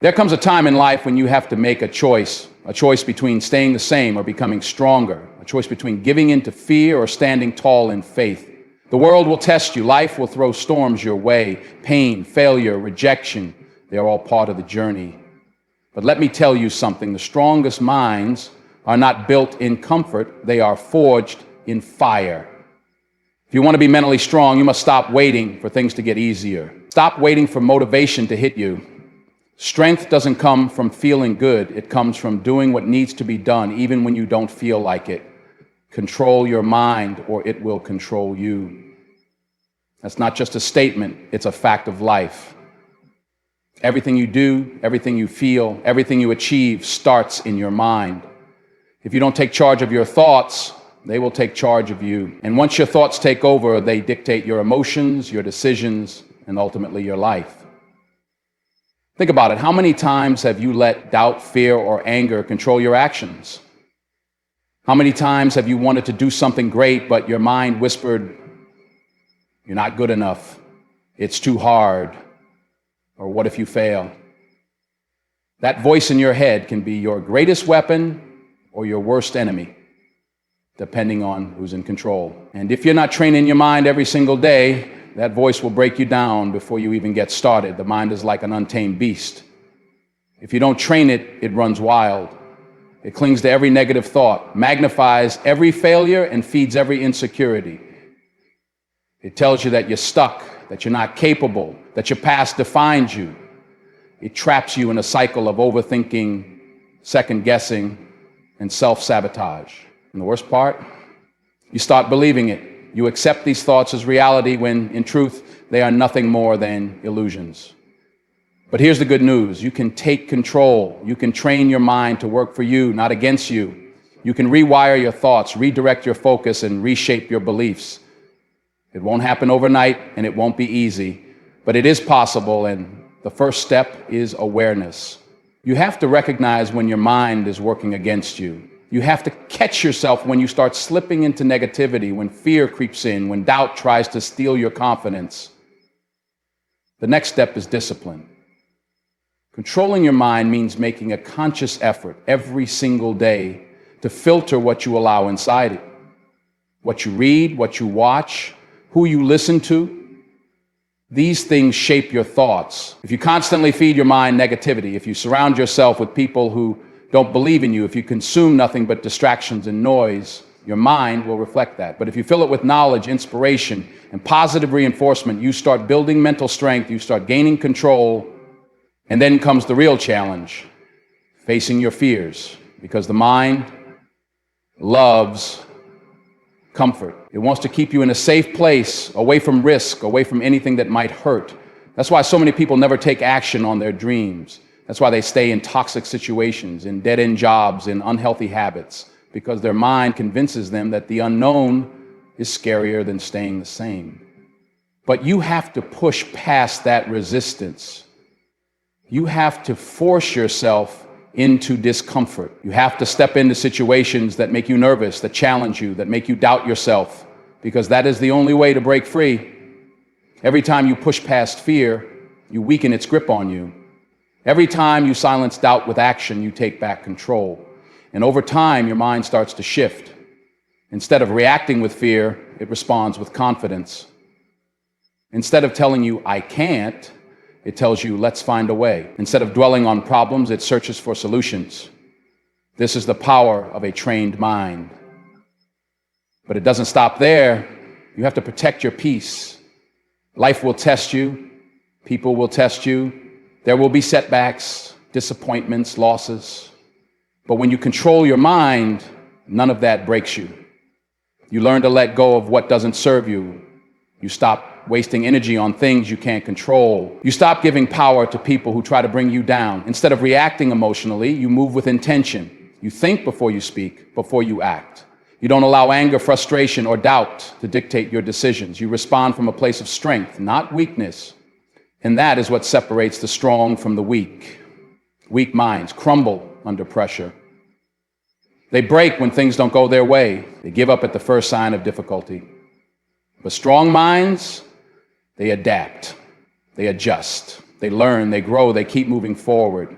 There comes a time in life when you have to make a choice between staying the same or becoming stronger, a choice between giving in to fear or standing tall in faith. The world will test you. Life will throw storms your way. Pain, failure, rejection, they're all part of the journey. But let me tell you something. The strongest minds are not built in comfort. They are forged in fire. If you want to be mentally strong, you must stop waiting for things to get easier. Stop waiting for motivation to hit you. Strength doesn't come from feeling good. It comes from doing what needs to be done, even when you don't feel like it. Control your mind, or it will control you. That's not just a statement. It's a fact of life. Everything you do, everything you feel, everything you achieve starts in your mind. If you don't take charge of your thoughts, they will take charge of you. And once your thoughts take over, they dictate your emotions, your decisions, and ultimately your life. Think about it. How many times have you let doubt, fear, or anger control your actions? How many times have you wanted to do something great, but your mind whispered, "You're not good enough. It's too hard." Or "What if you fail?" That voice in your head can be your greatest weapon or your worst enemy, depending on who's in control. And if you're not training your mind every single day, that voice will break you down before you even get started. The mind is like an untamed beast. If you don't train it, it runs wild. It clings to every negative thought, magnifies every failure, and feeds every insecurity. It tells you that you're stuck, that you're not capable, that your past defines you. It traps you in a cycle of overthinking, second-guessing, and self-sabotage. And the worst part, you start believing it. You accept these thoughts as reality when, in truth, they are nothing more than illusions. But here's the good news. You can take control. You can train your mind to work for you, not against you. You can rewire your thoughts, redirect your focus, and reshape your beliefs. It won't happen overnight, and it won't be easy, but it is possible, and the first step is awareness. You have to recognize when your mind is working against you. You have to catch yourself when you start slipping into negativity, when fear creeps in, when doubt tries to steal your confidence. The next step is discipline. Controlling your mind means making a conscious effort every single day to filter what you allow inside it. What you read, what you watch, who you listen to. These things shape your thoughts. If you constantly feed your mind negativity, if you surround yourself with people who don't believe in you, if you consume nothing but distractions and noise, your mind will reflect that. But if you fill it with knowledge, inspiration, and positive reinforcement, you start building mental strength, you start gaining control, and then comes the real challenge, facing your fears, because the mind loves comfort. It wants to keep you in a safe place, away from risk, away from anything that might hurt. That's why so many people never take action on their dreams. That's why they stay in toxic situations, in dead-end jobs, in unhealthy habits, because their mind convinces them that the unknown is scarier than staying the same. But you have to push past that resistance. You have to force yourself into discomfort. You have to step into situations that make you nervous, that challenge you, that make you doubt yourself, because that is the only way to break free. Every time you push past fear, you weaken its grip on you. Every time you silence doubt with action, you take back control. And over time, your mind starts to shift. Instead of reacting with fear, it responds with confidence. Instead of telling you, "I can't," it tells you, "Let's find a way." Instead of dwelling on problems, it searches for solutions. This is the power of a trained mind. But it doesn't stop there. You have to protect your peace. Life will test you. People will test you. There will be setbacks, disappointments, losses. But when you control your mind, none of that breaks you. You learn to let go of what doesn't serve you. You stop wasting energy on things you can't control. You stop giving power to people who try to bring you down. Instead of reacting emotionally, you move with intention. You think before you speak, before you act. You don't allow anger, frustration, or doubt to dictate your decisions. You respond from a place of strength, not weakness. And that is what separates the strong from the weak. Weak minds crumble under pressure. They break when things don't go their way. They give up at the first sign of difficulty. But strong minds, they adapt, they adjust, They learn, they grow, they keep moving forward.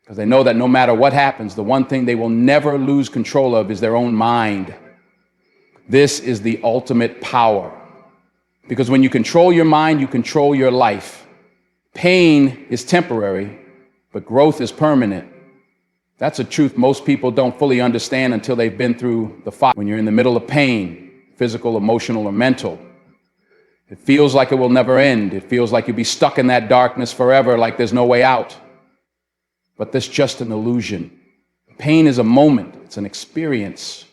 Because they know that no matter what happens, the one thing they will never lose control of is their own mind. This is the ultimate power. Because when you control your mind, you control your life. Pain is temporary, but growth is permanent. That's a truth most people don't fully understand until they've been through the fight. When you're in the middle of pain, physical, emotional, or mental, it feels like it will never end. It feels like you'll be stuck in that darkness forever, like there's no way out. But that's just an illusion. Pain is a moment. It's an experience.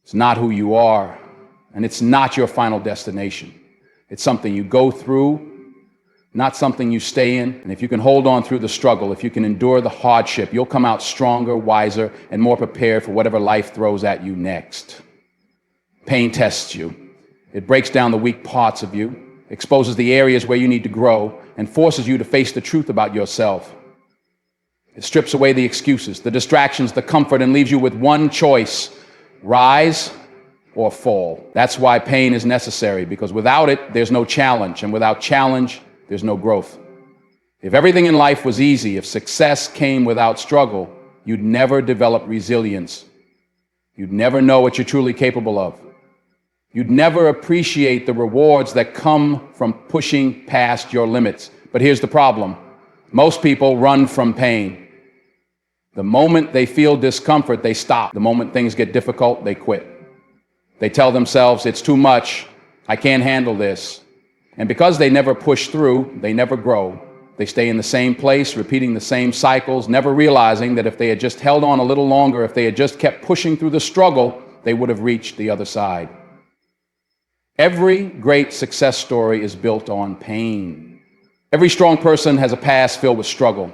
It's not who you are, and it's not your final destination. It's something you go through, not something you stay in. And if you can hold on through the struggle, if you can endure the hardship, you'll come out stronger, wiser, and more prepared for whatever life throws at you next. Pain tests you. It breaks down the weak parts of you, exposes the areas where you need to grow, and forces you to face the truth about yourself. It strips away the excuses, the distractions, the comfort, and leaves you with one choice: rise or fall. That's why pain is necessary, because without it, there's no challenge, and without challenge, there's no growth. If everything in life was easy, if success came without struggle, you'd never develop resilience. You'd never know what you're truly capable of. You'd never appreciate the rewards that come from pushing past your limits. But here's the problem. Most people run from pain. The moment they feel discomfort, they stop. The moment things get difficult, they quit. They tell themselves, it's too much, I can't handle this. And because they never push through, they never grow. They stay in the same place, repeating the same cycles, never realizing that if they had just held on a little longer, if they had just kept pushing through the struggle, they would have reached the other side. Every great success story is built on pain. Every strong person has a past filled with struggle.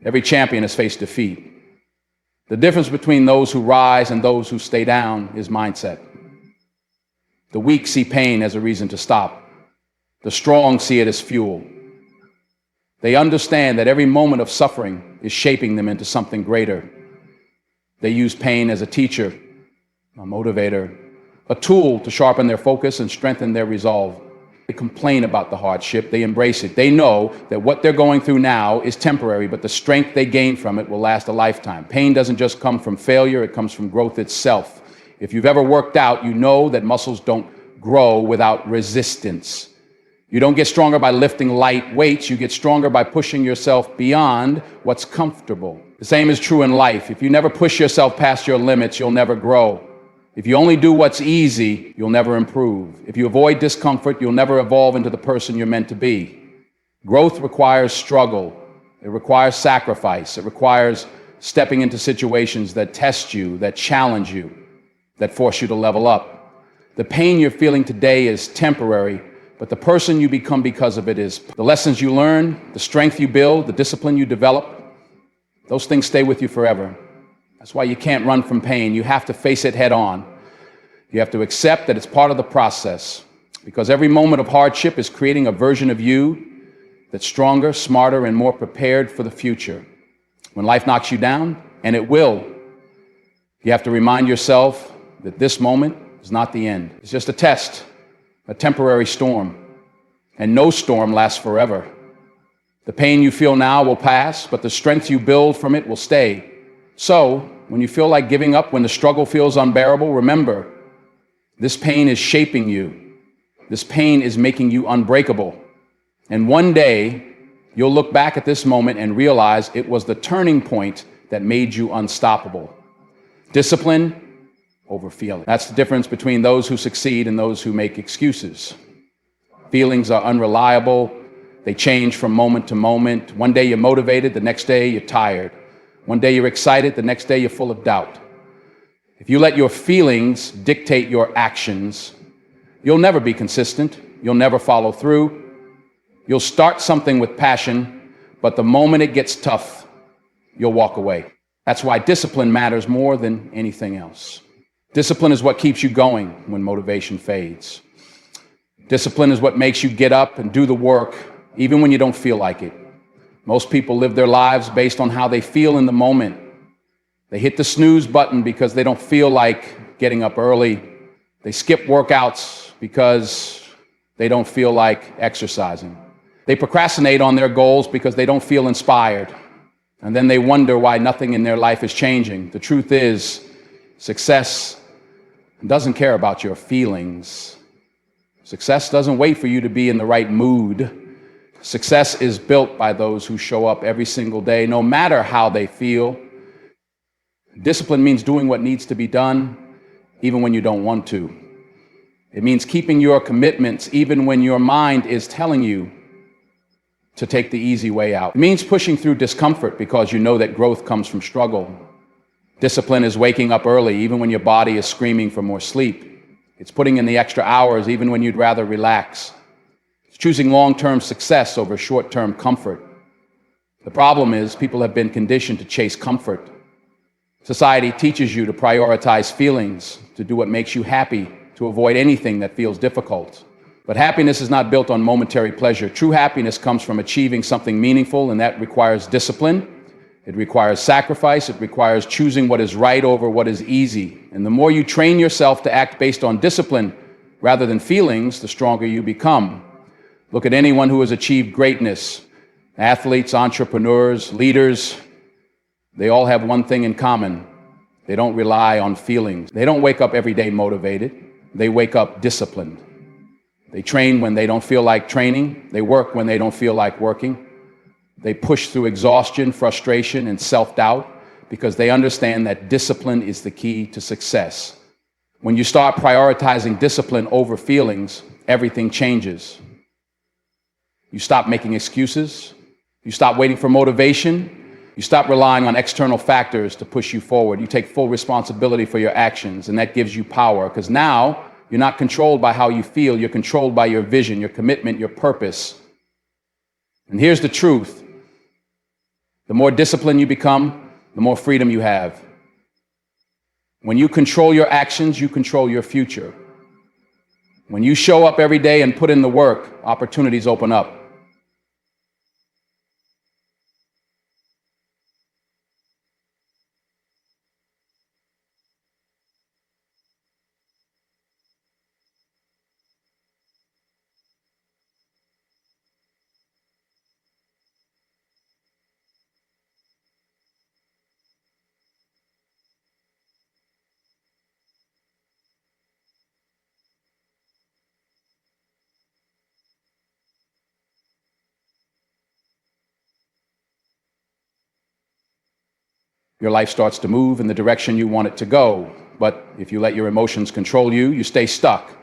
Every champion has faced defeat. The difference between those who rise and those who stay down is mindset. The weak see pain as a reason to stop. The strong see it as fuel. They understand that every moment of suffering is shaping them into something greater. They use pain as a teacher, a motivator, a tool to sharpen their focus and strengthen their resolve. They complain about the hardship, they embrace it. They know that what they're going through now is temporary, but the strength they gain from it will last a lifetime. Pain doesn't just come from failure, it comes from growth itself. If you've ever worked out, you know that muscles don't grow without resistance. You don't get stronger by lifting light weights, you get stronger by pushing yourself beyond what's comfortable. The same is true in life. If you never push yourself past your limits, you'll never grow. If you only do what's easy, you'll never improve. If you avoid discomfort, you'll never evolve into the person you're meant to be. Growth requires struggle. It requires sacrifice. It requires stepping into situations that test you, that challenge you, that force you to level up. The pain you're feeling today is temporary, but the person you become because of it is. The lessons you learn, the strength you build, the discipline you develop, those things stay with you forever. That's why you can't run from pain. You have to face it head on. You have to accept that it's part of the process, because every moment of hardship is creating a version of you that's stronger, smarter, and more prepared for the future. When life knocks you down, and it will, you have to remind yourself that this moment is not the end. It's just a test, a temporary storm, and no storm lasts forever. The pain you feel now will pass, but the strength you build from it will stay. So, when you feel like giving up, when the struggle feels unbearable, remember, this pain is shaping you. This pain is making you unbreakable. And one day, you'll look back at this moment and realize it was the turning point that made you unstoppable. Discipline over feeling. That's the difference between those who succeed and those who make excuses. Feelings are unreliable. They change from moment to moment. One day you're motivated, the next day you're tired. One day you're excited, the next day you're full of doubt. If you let your feelings dictate your actions, you'll never be consistent. You'll never follow through. You'll start something with passion, but the moment it gets tough, you'll walk away. That's why discipline matters more than anything else. Discipline is what keeps you going when motivation fades. Discipline is what makes you get up and do the work, even when you don't feel like it. Most people live their lives based on how they feel in the moment. They hit the snooze button because they don't feel like getting up early. They skip workouts because they don't feel like exercising. They procrastinate on their goals because they don't feel inspired. And then they wonder why nothing in their life is changing. The truth is, success doesn't care about your feelings. Success doesn't wait for you to be in the right mood. Success is built by those who show up every single day, no matter how they feel. Discipline means doing what needs to be done, even when you don't want to. It means keeping your commitments, even when your mind is telling you to take the easy way out. It means pushing through discomfort because you know that growth comes from struggle. Discipline is waking up early, even when your body is screaming for more sleep. It's putting in the extra hours, even when you'd rather relax. It's choosing long-term success over short-term comfort. The problem is, people have been conditioned to chase comfort. Society teaches you to prioritize feelings, to do what makes you happy, to avoid anything that feels difficult. But happiness is not built on momentary pleasure. True happiness comes from achieving something meaningful, and that requires discipline. It requires sacrifice. It requires choosing what is right over what is easy. And the more you train yourself to act based on discipline rather than feelings, the stronger you become. Look at anyone who has achieved greatness. Athletes, entrepreneurs, leaders, they all have one thing in common. They don't rely on feelings. They don't wake up every day motivated. They wake up disciplined. They train when they don't feel like training. They work when they don't feel like working. They push through exhaustion, frustration, and self-doubt because they understand that discipline is the key to success. When you start prioritizing discipline over feelings, everything changes. You stop making excuses. You stop waiting for motivation. You stop relying on external factors to push you forward. You take full responsibility for your actions, and that gives you power because now you're not controlled by how you feel. You're controlled by your vision, your commitment, your purpose. And here's the truth. The more disciplined you become, the more freedom you have. When you control your actions, you control your future. When you show up every day and put in the work, opportunities open up. Your life starts to move in the direction you want it to go. But if you let your emotions control you, you stay stuck.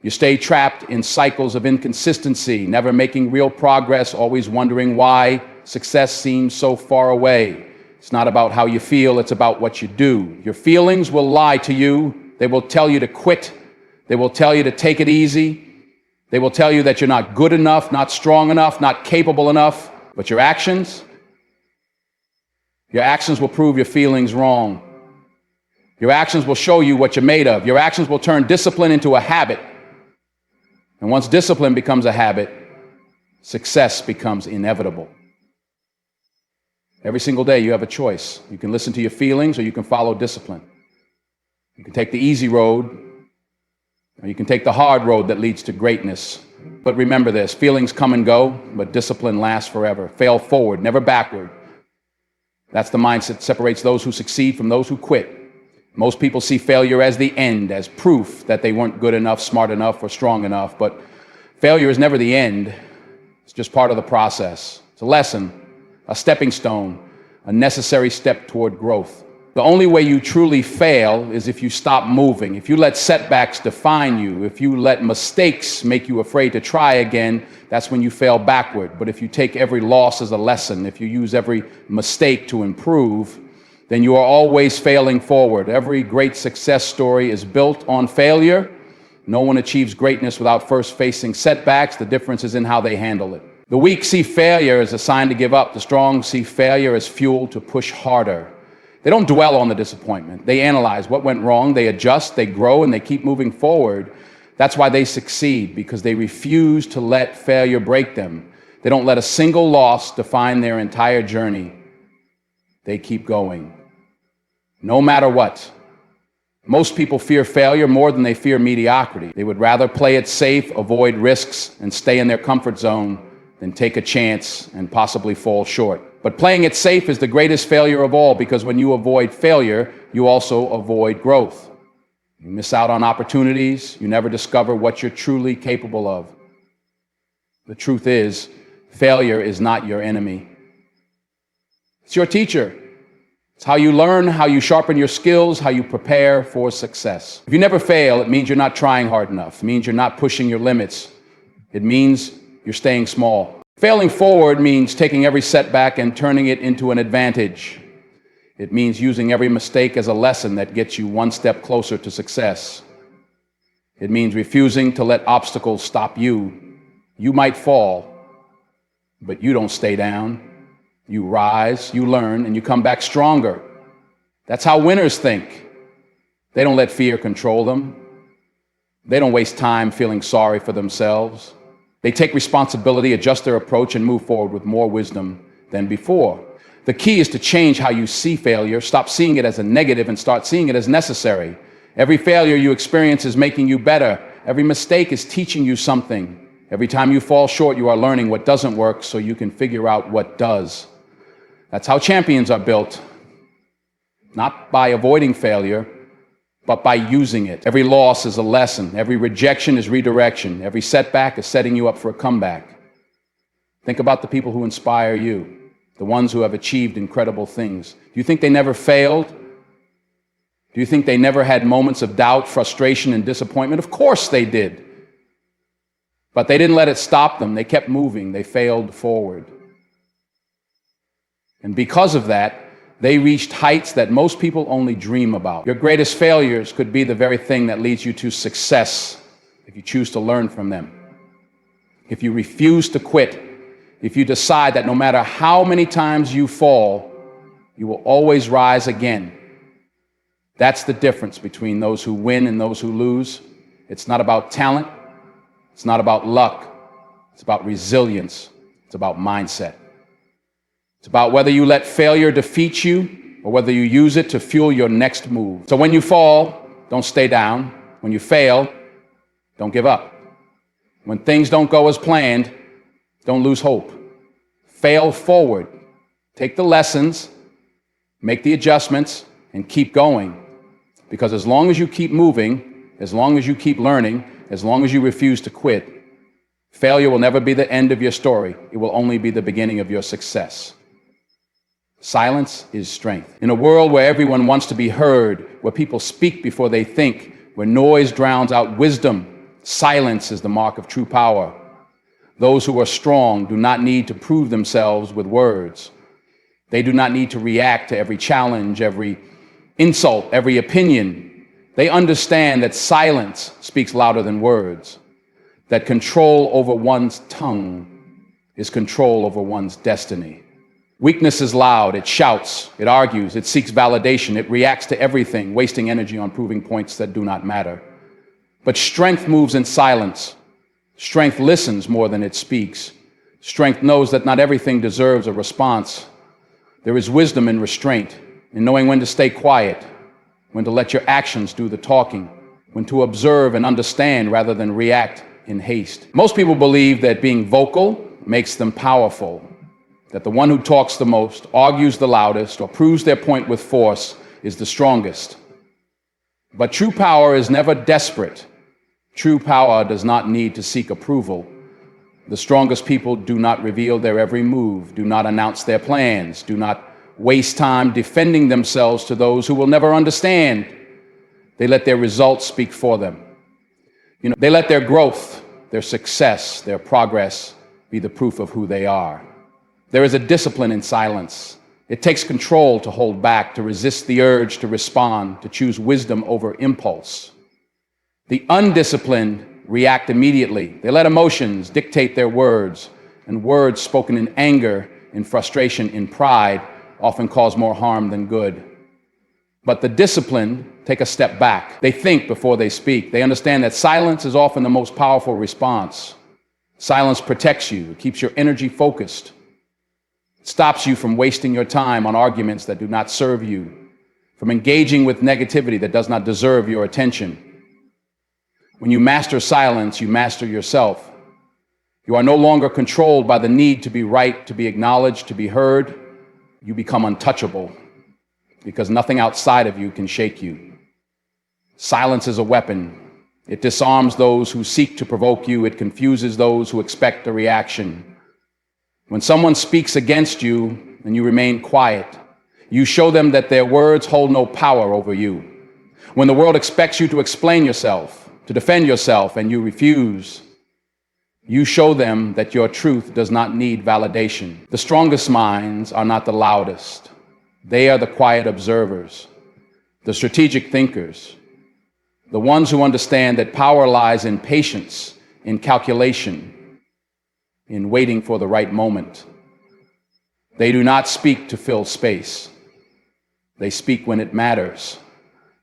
You stay trapped in cycles of inconsistency, never making real progress, always wondering why success seems so far away. It's not about how you feel, it's about what you do. Your feelings will lie to you. They will tell you to quit. They will tell you to take it easy. They will tell you that you're not good enough, not strong enough, not capable enough. But your actions will prove your feelings wrong. Your actions will show you what you're made of. Your actions will turn discipline into a habit. And once discipline becomes a habit, success becomes inevitable. Every single day you have a choice. You can listen to your feelings or you can follow discipline. You can take the easy road or you can take the hard road that leads to greatness. But remember this, feelings come and go, but discipline lasts forever. Fail forward, never backward. That's the mindset that separates those who succeed from those who quit. Most people see failure as the end, as proof that they weren't good enough, smart enough, or strong enough. But failure is never the end. It's just part of the process. It's a lesson, a stepping stone, a necessary step toward growth. The only way you truly fail is if you stop moving, if you let setbacks define you, if you let mistakes make you afraid to try again, that's when you fail backward. But if you take every loss as a lesson, if you use every mistake to improve, then you are always failing forward. Every great success story is built on failure. No one achieves greatness without first facing setbacks. The difference is in how they handle it. The weak see failure as a sign to give up. The strong see failure as fuel to push harder. They don't dwell on the disappointment. They analyze what went wrong, they adjust, they grow, and they keep moving forward. That's why they succeed, because they refuse to let failure break them. They don't let a single loss define their entire journey. They keep going, no matter what. Most people fear failure more than they fear mediocrity. They would rather play it safe, avoid risks, and stay in their comfort zone than take a chance and possibly fall short. But playing it safe is the greatest failure of all, because when you avoid failure, you also avoid growth. You miss out on opportunities. You never discover what you're truly capable of. The truth is, failure is not your enemy. It's your teacher. It's how you learn, how you sharpen your skills, how you prepare for success. If you never fail, it means you're not trying hard enough. It means you're not pushing your limits. It means you're staying small. Failing forward means taking every setback and turning it into an advantage. It means using every mistake as a lesson that gets you one step closer to success. It means refusing to let obstacles stop you. You might fall, but you don't stay down. You rise, you learn, and you come back stronger. That's how winners think. They don't let fear control them. They don't waste time feeling sorry for themselves. They take responsibility, adjust their approach, and move forward with more wisdom than before. The key is to change how you see failure. Stop seeing it as a negative and start seeing it as necessary. Every failure you experience is making you better. Every mistake is teaching you something. Every time you fall short, you are learning what doesn't work so you can figure out what does. That's how champions are built. Not by avoiding failure, but by using it. Every loss is a lesson. Every rejection is redirection. Every setback is setting you up for a comeback. Think about the people who inspire you, the ones who have achieved incredible things. Do you think they never failed? Do you think they never had moments of doubt, frustration, and disappointment? Of course they did. But they didn't let it stop them. They kept moving. They failed forward. And because of that, they reached heights that most people only dream about. Your greatest failures could be the very thing that leads you to success if you choose to learn from them. If you refuse to quit, if you decide that no matter how many times you fall, you will always rise again. That's the difference between those who win and those who lose. It's not about talent. It's not about luck. It's about resilience. It's about mindset. It's about whether you let failure defeat you or whether you use it to fuel your next move. So when you fall, don't stay down. When you fail, don't give up. When things don't go as planned, don't lose hope. Fail forward. Take the lessons, make the adjustments, and keep going. Because as long as you keep moving, as long as you keep learning, as long as you refuse to quit, failure will never be the end of your story. It will only be the beginning of your success. Silence is strength. In a world where everyone wants to be heard, where people speak before they think, where noise drowns out wisdom, silence is the mark of true power. Those who are strong do not need to prove themselves with words. They do not need to react to every challenge, every insult, every opinion. They understand that silence speaks louder than words, that control over one's tongue is control over one's destiny. Weakness is loud, it shouts, it argues, it seeks validation, it reacts to everything, wasting energy on proving points that do not matter. But strength moves in silence. Strength listens more than it speaks. Strength knows that not everything deserves a response. There is wisdom in restraint, in knowing when to stay quiet, when to let your actions do the talking, when to observe and understand rather than react in haste. Most people believe that being vocal makes them powerful, that the one who talks the most, argues the loudest, or proves their point with force is the strongest. But true power is never desperate. True power does not need to seek approval. The strongest people do not reveal their every move, do not announce their plans, do not waste time defending themselves to those who will never understand. They let their results speak for them. They let their growth, their success, their progress be the proof of who they are. There is a discipline in silence. It takes control to hold back, to resist the urge to respond, to choose wisdom over impulse. The undisciplined react immediately. They let emotions dictate their words, and words spoken in anger, in frustration, in pride often cause more harm than good. But the disciplined take a step back. They think before they speak. They understand that silence is often the most powerful response. Silence protects you. It keeps your energy focused. It stops you from wasting your time on arguments that do not serve you, from engaging with negativity that does not deserve your attention. When you master silence, you master yourself. You are no longer controlled by the need to be right, to be acknowledged, to be heard. You become untouchable because nothing outside of you can shake you. Silence is a weapon. It disarms those who seek to provoke you. It confuses those who expect a reaction. When someone speaks against you and you remain quiet, you show them that their words hold no power over you. When the world expects you to explain yourself, to defend yourself, and you refuse, you show them that your truth does not need validation. The strongest minds are not the loudest. They are the quiet observers, the strategic thinkers, the ones who understand that power lies in patience, in calculation, in waiting for the right moment. They do not speak to fill space. They speak when it matters.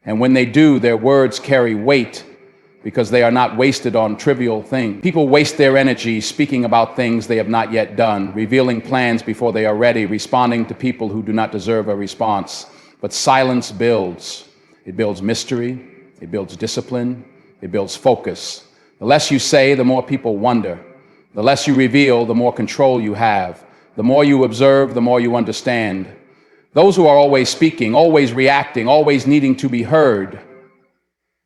And when they do, their words carry weight because they are not wasted on trivial things. People waste their energy speaking about things they have not yet done, revealing plans before they are ready, responding to people who do not deserve a response. But silence builds. It builds mystery. It builds discipline. It builds focus. The less you say, the more people wonder. The less you reveal, the more control you have. The more you observe, the more you understand. Those who are always speaking, always reacting, always needing to be heard,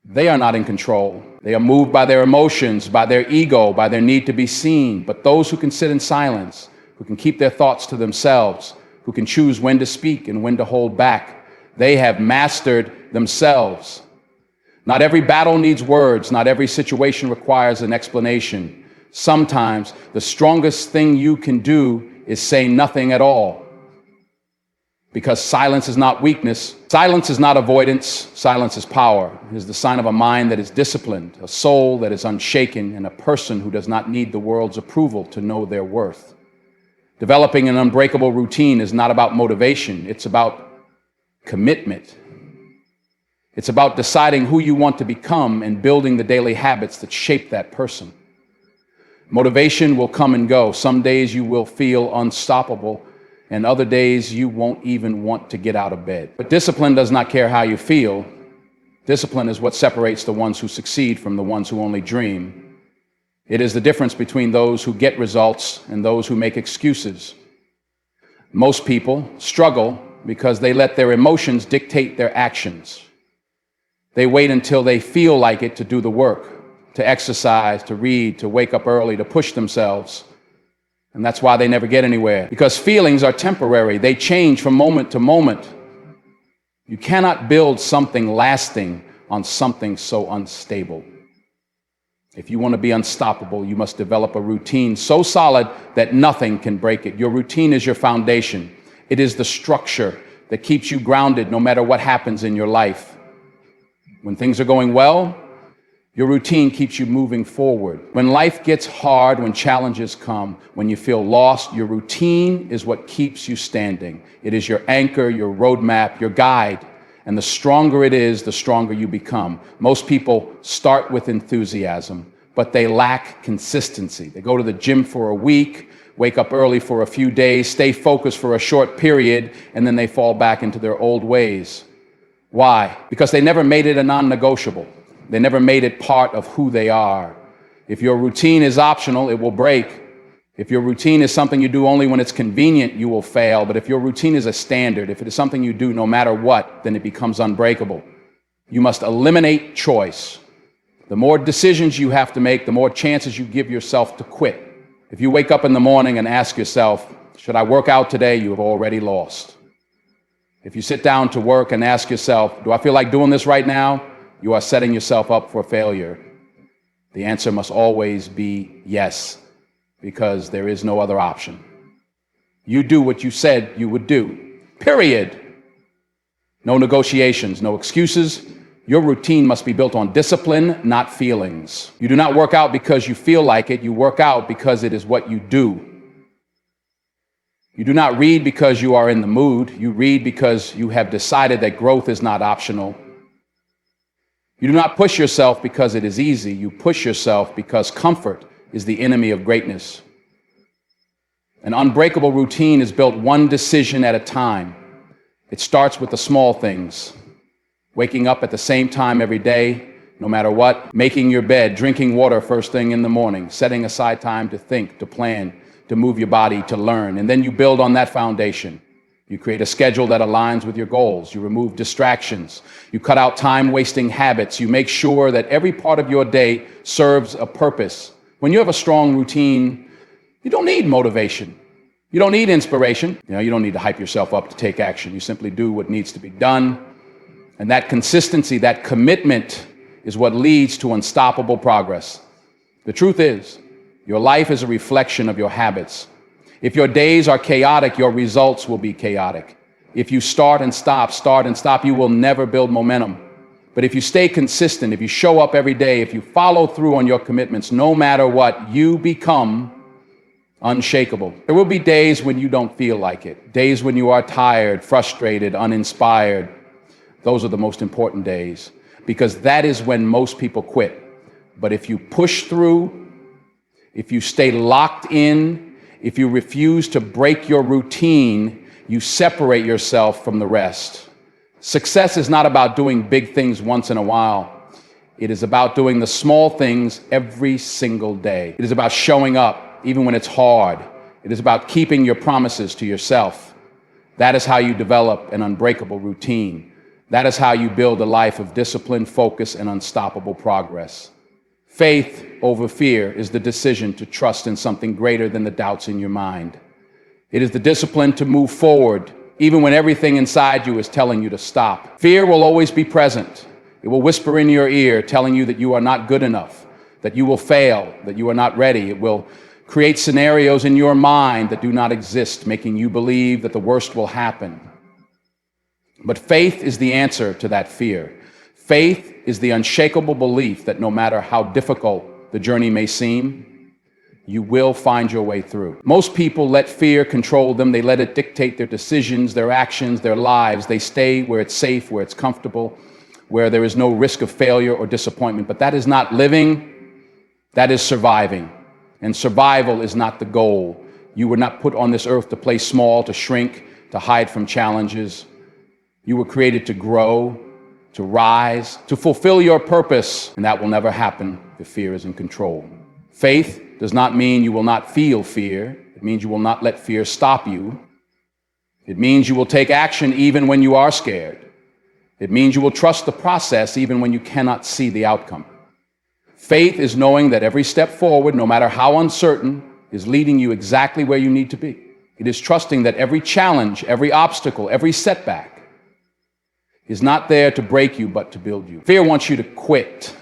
they are not in control. They are moved by their emotions, by their ego, by their need to be seen. But those who can sit in silence, who can keep their thoughts to themselves, who can choose when to speak and when to hold back, they have mastered themselves. Not every battle needs words. Not every situation requires an explanation. Sometimes the strongest thing you can do is say nothing at all. Because silence is not weakness. Silence is not avoidance. Silence is power. It is the sign of a mind that is disciplined, a soul that is unshaken, and a person who does not need the world's approval to know their worth. Developing an unbreakable routine is not about motivation. It's about commitment. It's about deciding who you want to become and building the daily habits that shape that person. Motivation will come and go. Some days you will feel unstoppable, and other days you won't even want to get out of bed. But discipline does not care how you feel. Discipline is what separates the ones who succeed from the ones who only dream. It is the difference between those who get results and those who make excuses. Most people struggle because they let their emotions dictate their actions. They wait until they feel like it to do the work, to exercise, to read, to wake up early, to push themselves. And that's why they never get anywhere. Because feelings are temporary. They change from moment to moment. You cannot build something lasting on something so unstable. If you want to be unstoppable, you must develop a routine so solid that nothing can break it. Your routine is your foundation. It is the structure that keeps you grounded no matter what happens in your life. When things are going well, your routine keeps you moving forward. When life gets hard, when challenges come, when you feel lost, your routine is what keeps you standing. It is your anchor, your roadmap, your guide. And the stronger it is, the stronger you become. Most people start with enthusiasm, but they lack consistency. They go to the gym for a week, wake up early for a few days, stay focused for a short period, and then they fall back into their old ways. Why? Because they never made it a non-negotiable. They never made it part of who they are. If your routine is optional, it will break. If your routine is something you do only when it's convenient, you will fail. But if your routine is a standard, if it is something you do no matter what, then it becomes unbreakable. You must eliminate choice. The more decisions you have to make, the more chances you give yourself to quit. If you wake up in the morning and ask yourself, should I work out today? You have already lost. If you sit down to work and ask yourself, do I feel like doing this right now? You are setting yourself up for failure. The answer must always be yes, because there is no other option. You do what you said you would do, period. No negotiations, no excuses. Your routine must be built on discipline, not feelings. You do not work out because you feel like it. You work out because it is what you do. You do not read because you are in the mood. You read because you have decided that growth is not optional. You do not push yourself because it is easy. You push yourself because comfort is the enemy of greatness. An unbreakable routine is built one decision at a time. It starts with the small things. Waking up at the same time every day, no matter what, making your bed, drinking water first thing in the morning, setting aside time to think, to plan, to move your body, to learn. And then you build on that foundation. You create a schedule that aligns with your goals. You remove distractions. You cut out time-wasting habits. You make sure that every part of your day serves a purpose. When you have a strong routine, you don't need motivation. You don't need inspiration. You don't need to hype yourself up to take action. You simply do what needs to be done. And that consistency, that commitment is what leads to unstoppable progress. The truth is, your life is a reflection of your habits. If your days are chaotic, your results will be chaotic. If you start and stop, you will never build momentum. But if you stay consistent, if you show up every day, if you follow through on your commitments, no matter what, you become unshakable. There will be days when you don't feel like it, days when you are tired, frustrated, uninspired. Those are the most important days, because that is when most people quit. But if you push through, if you stay locked in, if you refuse to break your routine, you separate yourself from the rest. Success is not about doing big things once in a while. It is about doing the small things every single day. It is about showing up even when it's hard. It is about keeping your promises to yourself. That is how you develop an unbreakable routine. That is how you build a life of discipline, focus, and unstoppable progress. Faith over fear is the decision to trust in something greater than the doubts in your mind. It is the discipline to move forward, even when everything inside you is telling you to stop. Fear will always be present. It will whisper in your ear, telling you that you are not good enough, that you will fail, that you are not ready. It will create scenarios in your mind that do not exist, making you believe that the worst will happen. But faith is the answer to that fear. Faith is the unshakable belief that no matter how difficult the journey may seem, you will find your way through. Most people let fear control them. They let it dictate their decisions, their actions, their lives. They stay where it's safe, where it's comfortable, where there is no risk of failure or disappointment. But that is not living, that is surviving. And survival is not the goal. You were not put on this earth to play small, to shrink, to hide from challenges. You were created to grow, to rise, to fulfill your purpose, and that will never happen if fear is in control. Faith does not mean you will not feel fear. It means you will not let fear stop you. It means you will take action even when you are scared. It means you will trust the process even when you cannot see the outcome. Faith is knowing that every step forward, no matter how uncertain, is leading you exactly where you need to be. It is trusting that every challenge, every obstacle, every setback is not there to break you, but to build you. Fear wants you to quit.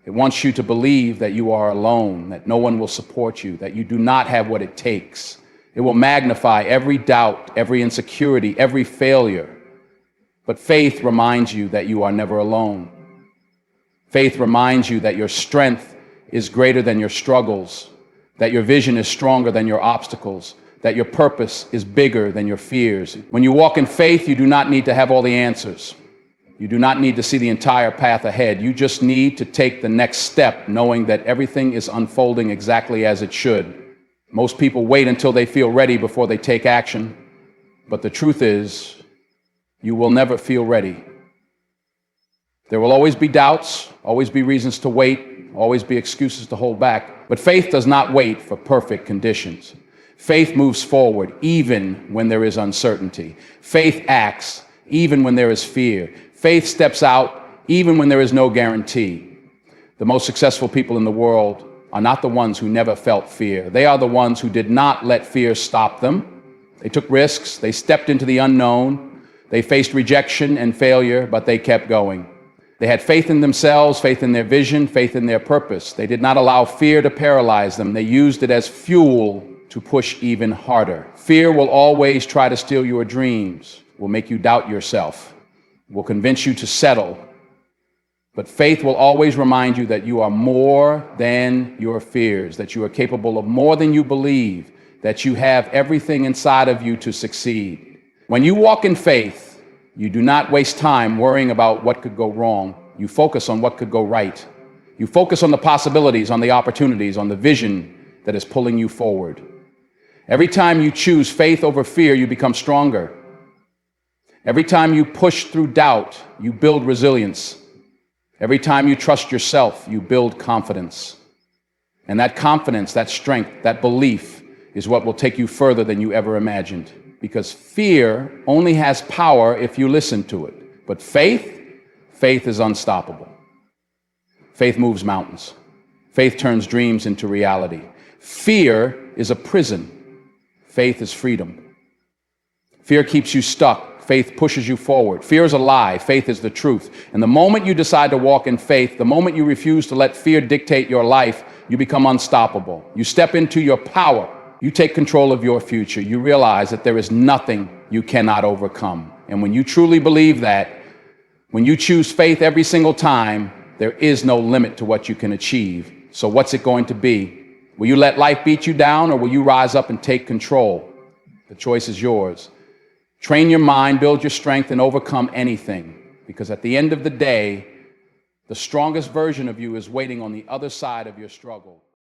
It wants you to believe that you are alone, that no one will support you, that you do not have what it takes. It will magnify every doubt, every insecurity, every failure. But faith reminds you that you are never alone. Faith reminds you that your strength is greater than your struggles, that your vision is stronger than your obstacles, that your purpose is bigger than your fears. When you walk in faith, you do not need to have all the answers. You do not need to see the entire path ahead. You just need to take the next step, knowing that everything is unfolding exactly as it should. Most people wait until they feel ready before they take action. But the truth is, you will never feel ready. There will always be doubts, always be reasons to wait, always be excuses to hold back. But faith does not wait for perfect conditions. Faith moves forward even when there is uncertainty. Faith acts even when there is fear. Faith steps out even when there is no guarantee. The most successful people in the world are not the ones who never felt fear. They are the ones who did not let fear stop them. They took risks. They stepped into the unknown. They faced rejection and failure, but they kept going. They had faith in themselves, faith in their vision, faith in their purpose. They did not allow fear to paralyze them. They used it as fuel to push even harder. Fear will always try to steal your dreams, will make you doubt yourself, will convince you to settle. But faith will always remind you that you are more than your fears, that you are capable of more than you believe, that you have everything inside of you to succeed. When you walk in faith, you do not waste time worrying about what could go wrong. You focus on what could go right. You focus on the possibilities, on the opportunities, on the vision that is pulling you forward. Every time you choose faith over fear, you become stronger. Every time you push through doubt, you build resilience. Every time you trust yourself, you build confidence. And that confidence, that strength, that belief is what will take you further than you ever imagined. Because fear only has power if you listen to it. But faith is unstoppable. Faith moves mountains. Faith turns dreams into reality. Fear is a prison. Faith is freedom. Fear keeps you stuck. Faith pushes you forward. Fear is a lie. Faith is the truth. And the moment you decide to walk in faith, the moment you refuse to let fear dictate your life, you become unstoppable. You step into your power. You take control of your future. You realize that there is nothing you cannot overcome. And when you truly believe that, when you choose faith every single time, there is no limit to what you can achieve. So what's it going to be? Will you let life beat you down, or will you rise up and take control? The choice is yours. Train your mind, build your strength, and overcome anything. Because at the end of the day, the strongest version of you is waiting on the other side of your struggle.